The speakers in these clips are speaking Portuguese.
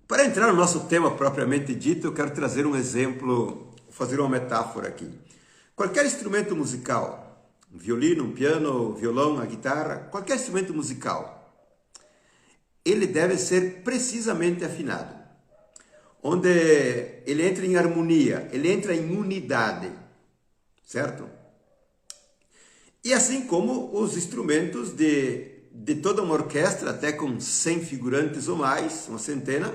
Para entrar no nosso tema propriamente dito, eu quero trazer um exemplo, fazer uma metáfora aqui. Qualquer instrumento musical, um violino, um piano, um violão, a guitarra, qualquer instrumento musical, ele deve ser precisamente afinado, onde ele entra em harmonia, ele entra em unidade, certo? E assim como os instrumentos de toda uma orquestra, até com 100 figurantes ou mais, uma centena,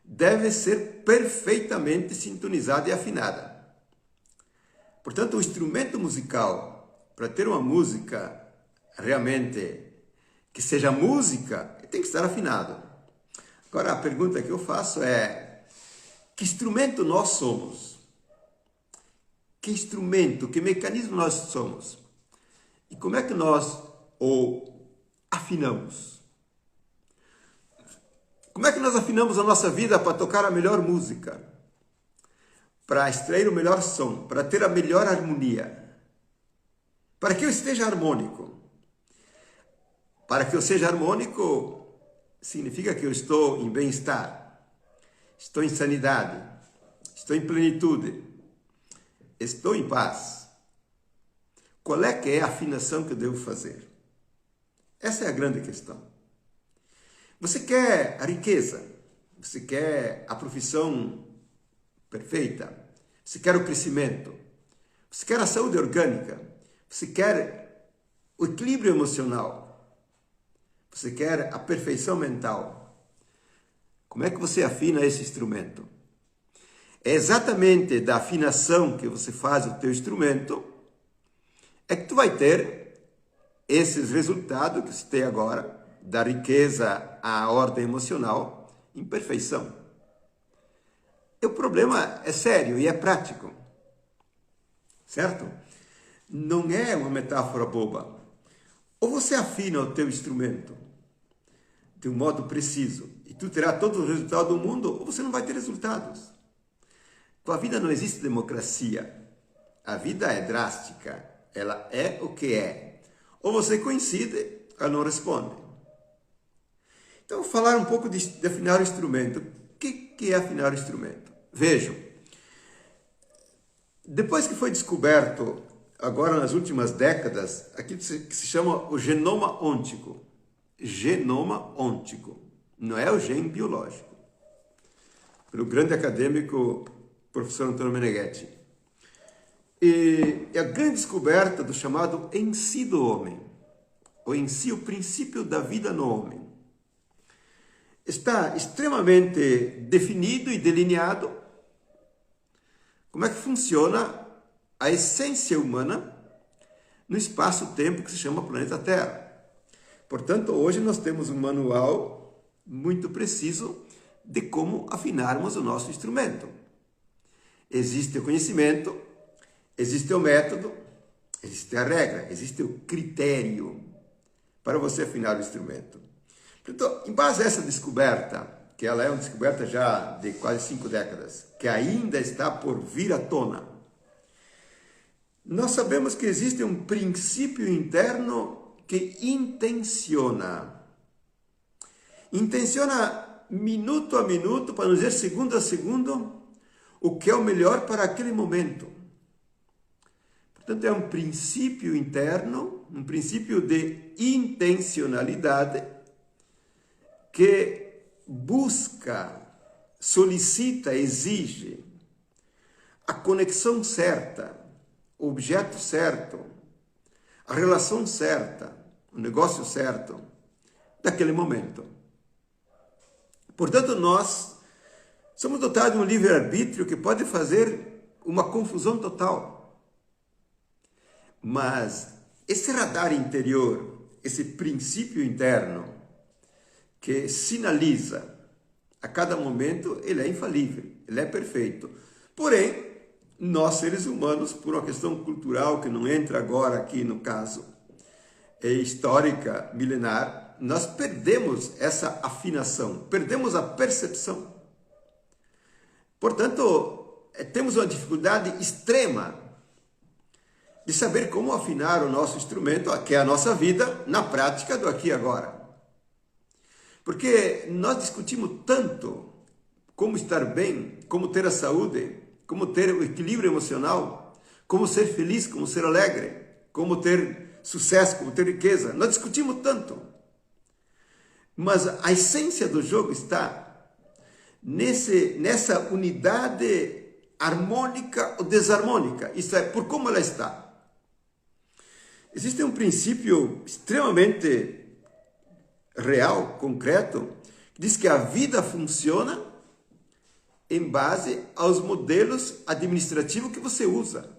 deve ser perfeitamente sintonizada e afinada. Portanto, o instrumento musical, para ter uma música realmente que seja música, tem que estar afinado. Agora, a pergunta que eu faço é: que instrumento nós somos? Que instrumento, que mecanismo nós somos? E como é que nós o afinamos? Como é que nós afinamos a nossa vida para tocar a melhor música? Para extrair o melhor som, para ter a melhor harmonia? Para que eu esteja harmônico? Para que eu seja harmônico, significa que eu estou em bem-estar, estou em sanidade, estou em plenitude, estou em paz. Qual é que é a afinação que eu devo fazer? Essa é a grande questão. Você quer a riqueza, você quer a profissão perfeita, você quer o crescimento, você quer a saúde orgânica, você quer o equilíbrio emocional, você quer a perfeição mental. Como é que você afina esse instrumento? É exatamente da afinação que você faz o teu instrumento é que tu vai ter esses resultados que você tem agora, da riqueza à ordem emocional, em perfeição. E o problema é sério e é prático, certo? Não é uma metáfora boba. Ou você afina o teu instrumento de um modo preciso e tu terás todos os resultados do mundo, ou você não vai ter resultados. Com a vida não existe democracia. A vida é drástica. Ela é o que é. Ou você coincide, ou não responde. Então, vou falar um pouco de afinar o instrumento. O que é afinar o instrumento? Vejam, depois que foi descoberto, agora nas últimas décadas, aquilo que se chama o genoma ôntico. Genoma ôntico, não é o gene biológico. Pelo grande acadêmico, professor Antônio Meneghetti. E a grande descoberta do chamado em si do homem, ou em si o princípio da vida no homem, está extremamente definido e delineado como é que funciona a essência humana no espaço-tempo que se chama planeta Terra. Portanto, hoje nós temos um manual muito preciso de como afinarmos o nosso instrumento. Existe o conhecimento, existe o método, existe a regra, existe o critério para você afinar o instrumento. Então, em base a essa descoberta, que ela é uma descoberta já de quase 5 décadas, que ainda está por vir à tona, nós sabemos que existe um princípio interno que intenciona minuto a minuto, para não dizer segundo a segundo, o que é o melhor para aquele momento. Portanto, é um princípio interno, um princípio de intencionalidade, que busca, solicita, exige a conexão certa, o objeto certo, a relação certa, o negócio certo, daquele momento. Portanto, nós somos dotados de um livre-arbítrio que pode fazer uma confusão total. Mas esse radar interior, esse princípio interno, que sinaliza a cada momento, ele é infalível, ele é perfeito. Porém, nós seres humanos, por uma questão cultural que não entra agora aqui no caso, é histórica, milenar, nós perdemos essa afinação, perdemos a percepção. Portanto, temos uma dificuldade extrema de saber como afinar o nosso instrumento, que é a nossa vida, na prática do aqui e agora. Porque nós discutimos tanto como estar bem, como ter a saúde, como ter o equilíbrio emocional, como ser feliz, como ser alegre, como ter sucesso, como ter riqueza. Nós discutimos tanto. Mas a essência do jogo está nessa unidade harmônica ou desarmônica. Isso é, por como ela está. Existe um princípio extremamente real, concreto, que diz que a vida funciona em base aos modelos administrativos que você usa.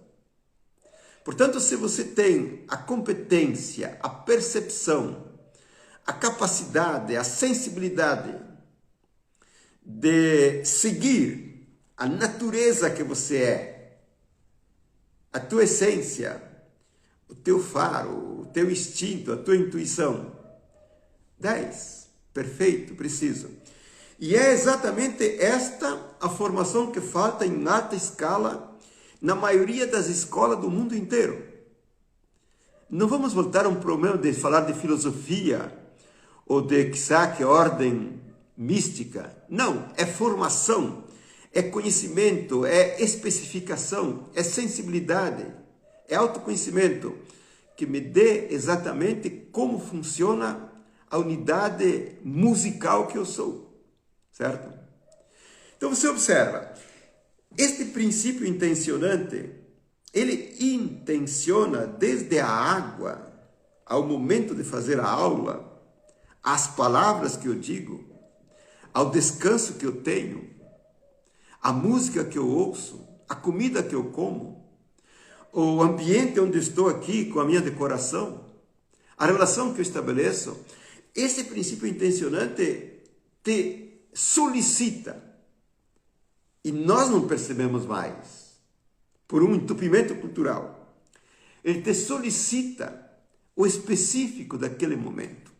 Portanto, se você tem a competência, a percepção, a capacidade, a sensibilidade de seguir a natureza que você é, a tua essência, o teu faro, o teu instinto, a tua intuição. 10. Perfeito, preciso. E é exatamente esta a formação que falta em alta escala na maioria das escolas do mundo inteiro. Não vamos voltar a um problema de falar de filosofia ou de, quizá, que ordem mística. Não, é formação, é conhecimento, é especificação, é sensibilidade, é autoconhecimento que me dê exatamente como funciona a unidade musical que eu sou, certo? Então você observa, este princípio intencionante, ele intenciona desde a água ao momento de fazer a aula, as palavras que eu digo, ao descanso que eu tenho, a música que eu ouço, a comida que eu como, o ambiente onde estou aqui com a minha decoração, a relação que eu estabeleço. Esse princípio intencionante te solicita, e nós não percebemos mais, por um entupimento cultural. Ele te solicita o específico daquele momento.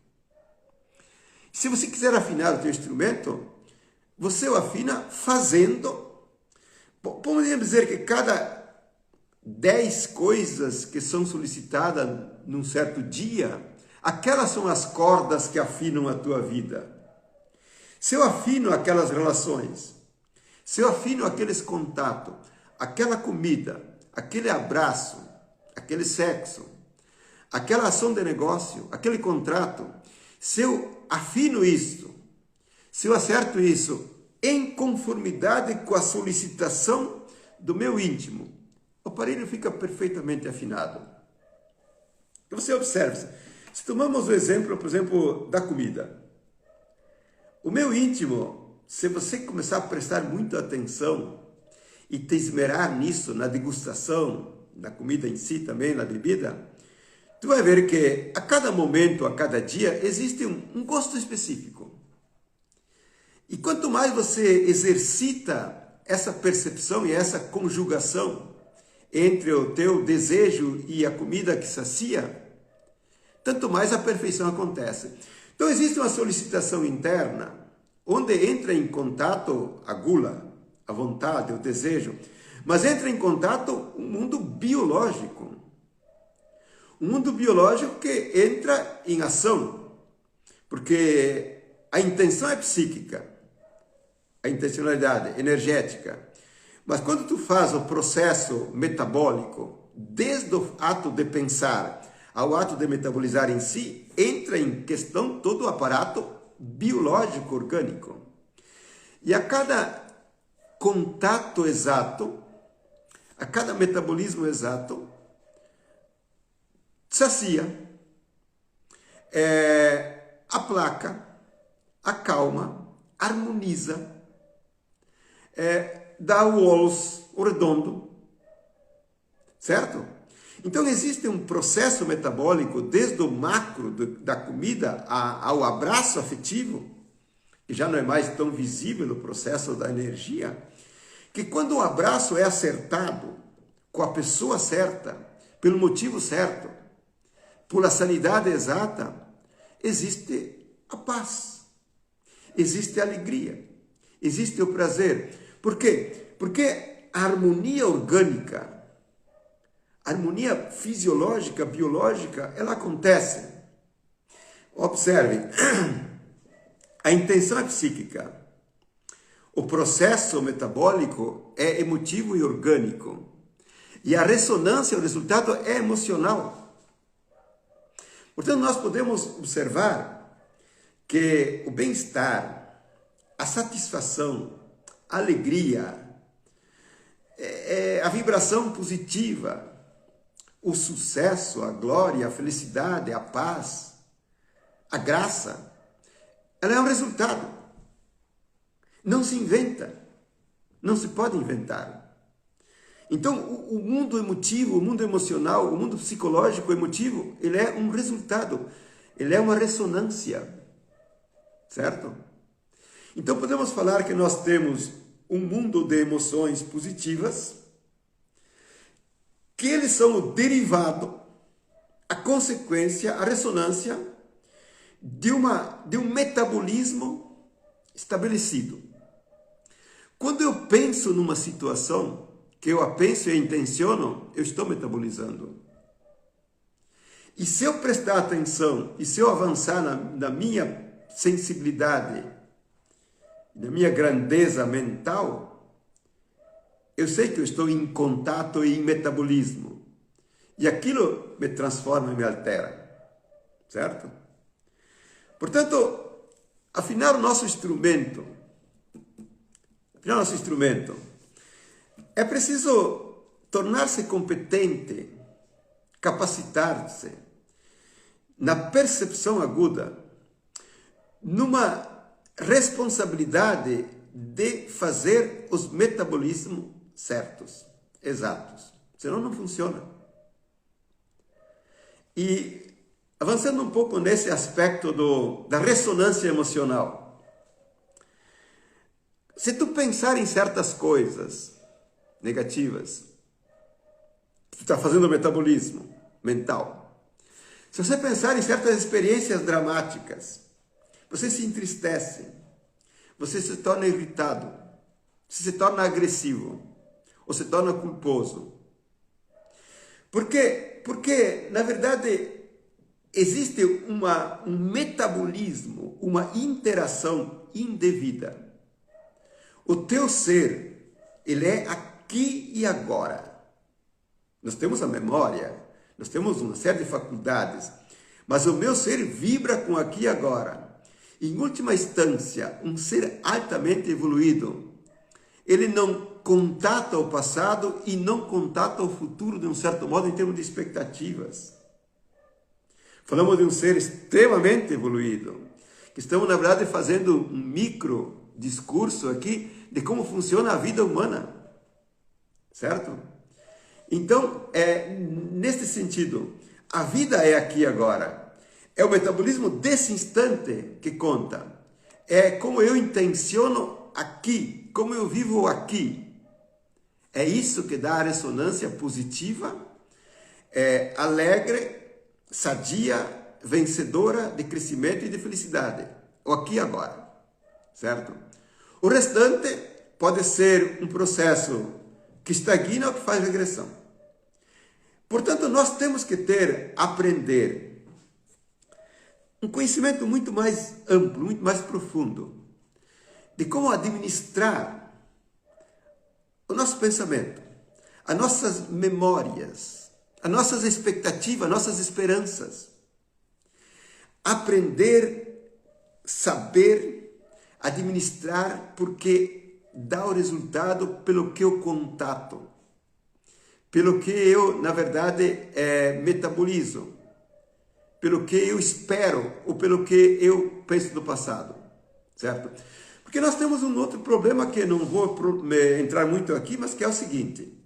Se você quiser afinar o teu instrumento, você o afina fazendo. Podemos dizer que cada 10 coisas que são solicitadas num certo dia, aquelas são as cordas que afinam a tua vida. Se eu afino aquelas relações, se eu afino aqueles contatos, aquela comida, aquele abraço, aquele sexo, aquela ação de negócio, aquele contrato, se eu afino isso, se eu acerto isso em conformidade com a solicitação do meu íntimo, o aparelho fica perfeitamente afinado. Então você observa, se tomamos o exemplo, por exemplo, da comida. O meu íntimo, se você começar a prestar muita atenção e te esmerar nisso, na degustação, na comida em si também, na bebida, tu vai ver que a cada momento, a cada dia, existe um gosto específico. E quanto mais você exercita essa percepção e essa conjugação entre o teu desejo e a comida que sacia, tanto mais a perfeição acontece. Então existe uma solicitação interna, onde entra em contato a gula, a vontade, o desejo, mas entra em contato um mundo biológico. Um mundo biológico que entra em ação, porque a intenção é psíquica, a intencionalidade energética. Mas quando tu faz o processo metabólico, desde o ato de pensar ao ato de metabolizar em si, entra em questão todo o aparato biológico orgânico. E a cada contato exato, a cada metabolismo exato, sacia, aplaca, acalma, harmoniza, dá o os, o redondo, certo? Então existe um processo metabólico desde o macro da comida ao abraço afetivo, que já não é mais tão visível o processo da energia, que quando o abraço é acertado com a pessoa certa, pelo motivo certo, por a sanidade exata, existe a paz, existe a alegria, existe o prazer. Por quê? Porque a harmonia orgânica, a harmonia fisiológica, biológica, ela acontece. Observe, a intenção é psíquica. o processo metabólico é emotivo e orgânico. E a ressonância, o resultado é emocional. Portanto, nós podemos observar que o bem-estar, a satisfação, a alegria, a vibração positiva, o sucesso, a glória, a felicidade, a paz, a graça, ela é um resultado. Não se inventa, não se pode inventar. Então, o mundo emotivo, o mundo emocional, o mundo psicológico emotivo, ele é um resultado, ele é uma ressonância, certo? Então, podemos falar que nós temos um mundo de emoções positivas, que eles são o derivado, a consequência, a ressonância de um metabolismo estabelecido. Quando eu penso numa situação, que eu a penso e a intenciono, eu estou metabolizando. E se eu prestar atenção, e se eu avançar na minha sensibilidade, na minha grandeza mental, eu sei que eu estou em contato e em metabolismo. E aquilo me transforma e me altera. Certo? Portanto, afinar o nosso instrumento, é preciso tornar-se competente, capacitar-se na percepção aguda, numa responsabilidade de fazer os metabolismos certos, exatos. Senão não funciona. E avançando um pouco nesse aspecto da ressonância emocional, se tu pensar em certas coisas negativas, tu está fazendo metabolismo mental. Se você pensar em certas experiências dramáticas, você se entristece, você se torna irritado, você se torna agressivo, ou se torna culposo. Por quê? Porque, na verdade, existe um metabolismo, uma interação indevida. O teu ser, ele é aqui e agora. Nós temos a memória, nós temos uma série de faculdades, mas o meu ser vibra com aqui e agora. Em última instância, um ser altamente evoluído, ele não contata o passado e não contata o futuro de um certo modo em termos de expectativas. Falamos de um ser extremamente evoluído, que estamos, na verdade, fazendo um micro discurso aqui de como funciona a vida humana, certo? Então, neste sentido, a vida é aqui e agora. É o metabolismo desse instante que conta. É como eu intenciono aqui, como eu vivo aqui. É isso que dá a ressonância positiva, alegre, sadia, vencedora de crescimento e de felicidade. O aqui e agora, certo? O restante pode ser um processo que estagna ou que faz regressão. Portanto, nós temos que aprender um conhecimento muito mais amplo, muito mais profundo, de como administrar o nosso pensamento, as nossas memórias, as nossas expectativas, as nossas esperanças. Aprender, saber administrar, porque dá o resultado pelo que eu contato, pelo que eu, na verdade, metabolizo, pelo que eu espero ou pelo que eu penso do passado, certo? Porque nós temos um outro problema que não vou entrar muito aqui, mas que é o seguinte: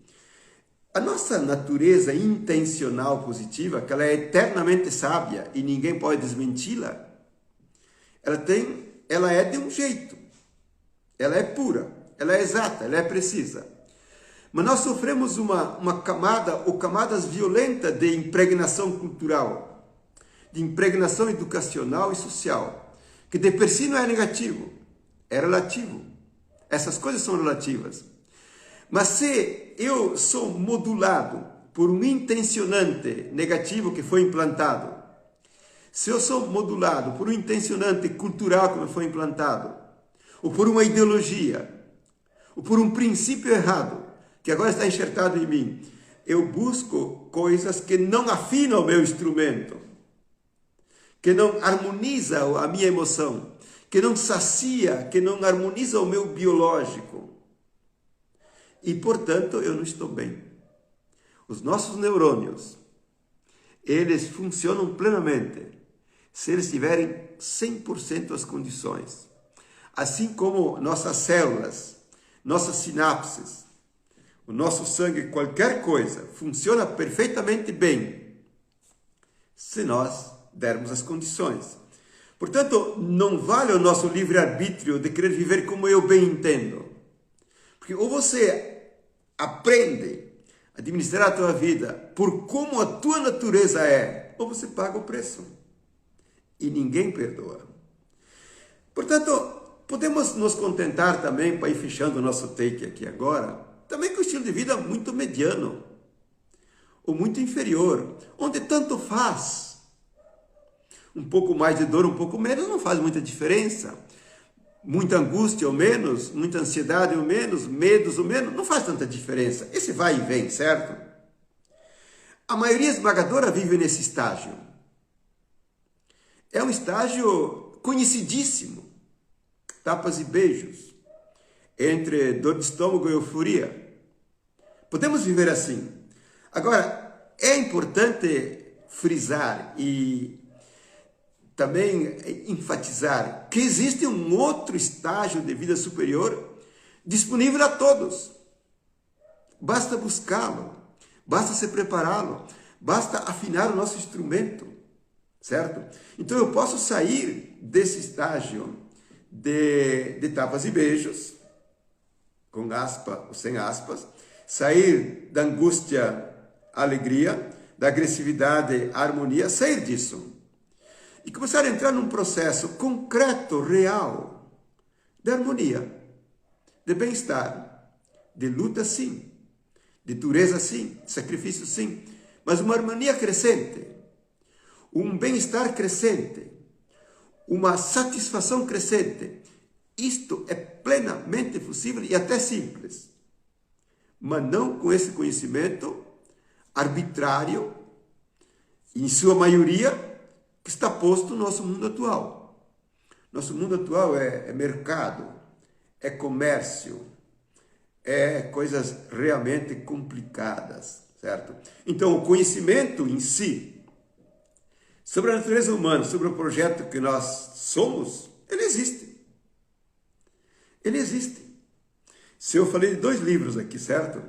a nossa natureza intencional positiva, que ela é eternamente sábia e ninguém pode desmenti-la, ela é de um jeito, ela é pura, ela é exata, ela é precisa. Mas nós sofremos uma camada ou camadas violentas de impregnação cultural, de impregnação educacional e social, que de per si não é negativo, é relativo. Essas coisas são relativas. Mas se eu sou modulado por um intencionante negativo que foi implantado, se eu sou modulado por um intencionante cultural que me foi implantado, ou por uma ideologia, ou por um princípio errado, que agora está enxertado em mim, eu busco coisas que não afinam o meu instrumento, que não harmoniza a minha emoção, que não sacia, que não harmoniza o meu biológico. E, portanto, eu não estou bem. Os nossos neurônios, eles funcionam plenamente se eles tiverem 100% as condições. Assim como nossas células, nossas sinapses, o nosso sangue, qualquer coisa, funciona perfeitamente bem se nós dermos as condições. Portanto, não vale o nosso livre-arbítrio de querer viver como eu bem entendo. Porque ou você aprende a administrar a tua vida por como a tua natureza é, ou você paga o preço. E ninguém perdoa. Portanto, podemos nos contentar também, para ir fechando o nosso take aqui agora, também com um estilo de vida muito mediano, ou muito inferior, onde tanto faz. Um pouco mais de dor, um pouco menos, não faz muita diferença. Muita angústia ou menos, muita ansiedade ou menos, medos ou menos, não faz tanta diferença. Esse vai e vem, certo? A maioria esmagadora vive nesse estágio. É um estágio conhecidíssimo. Tapas e beijos. Entre dor de estômago e euforia. Podemos viver assim. Agora, é importante frisar e também enfatizar que existe um outro estágio de vida superior disponível a todos. Basta buscá-lo, basta se prepará-lo, basta afinar o nosso instrumento, certo? Então eu posso sair desse estágio de tapas e beijos, com aspa ou sem aspas, sair da angústia à alegria, da agressividade à harmonia, sair disso. E começar a entrar num processo concreto, real, de harmonia, de bem-estar, de luta sim, de dureza sim, de sacrifício sim, mas uma harmonia crescente, um bem-estar crescente, uma satisfação crescente. Isto é plenamente possível e até simples, mas não com esse conhecimento arbitrário, em sua maioria, que está posto no nosso mundo atual. Nosso mundo atual é mercado, é comércio, é coisas realmente complicadas, certo? Então, o conhecimento em si, sobre a natureza humana, sobre o projeto que nós somos, ele existe. Ele existe. Se eu falei de 2 livros aqui, certo?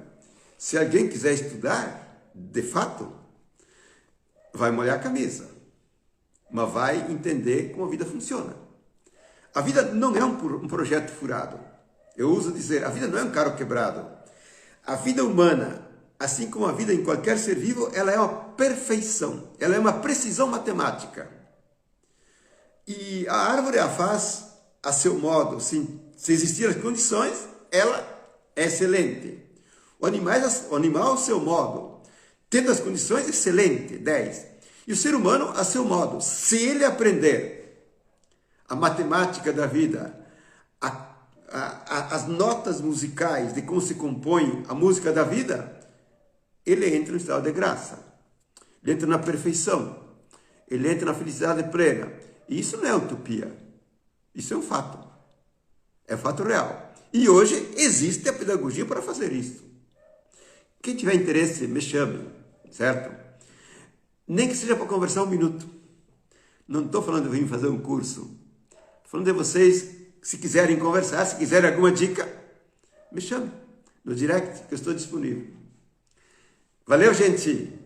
Se alguém quiser estudar, de fato, vai molhar a camisa. Mas vai entender como a vida funciona. A vida não é um projeto furado. Eu uso dizer, a vida não é um carro quebrado. A vida humana, assim como a vida em qualquer ser vivo, ela é uma perfeição. Ela é uma precisão matemática. E a árvore a faz a seu modo. Se existirem as condições, ela é excelente. O animal a seu modo. Tendo as condições, excelente, 10. E o ser humano a seu modo. Se ele aprender a matemática da vida, as notas musicais de como se compõe a música da vida, ele entra no estado de graça. Ele entra na perfeição. Ele entra na felicidade plena. E isso não é utopia. Isso é um fato. É fato real. E hoje existe a pedagogia para fazer isso. Quem tiver interesse, me chame, certo? Nem que seja para conversar 1 minuto. Não estou falando de vir fazer um curso. Estou falando de vocês, se quiserem conversar, se quiserem alguma dica, me chame no direct, que eu estou disponível. Valeu, gente!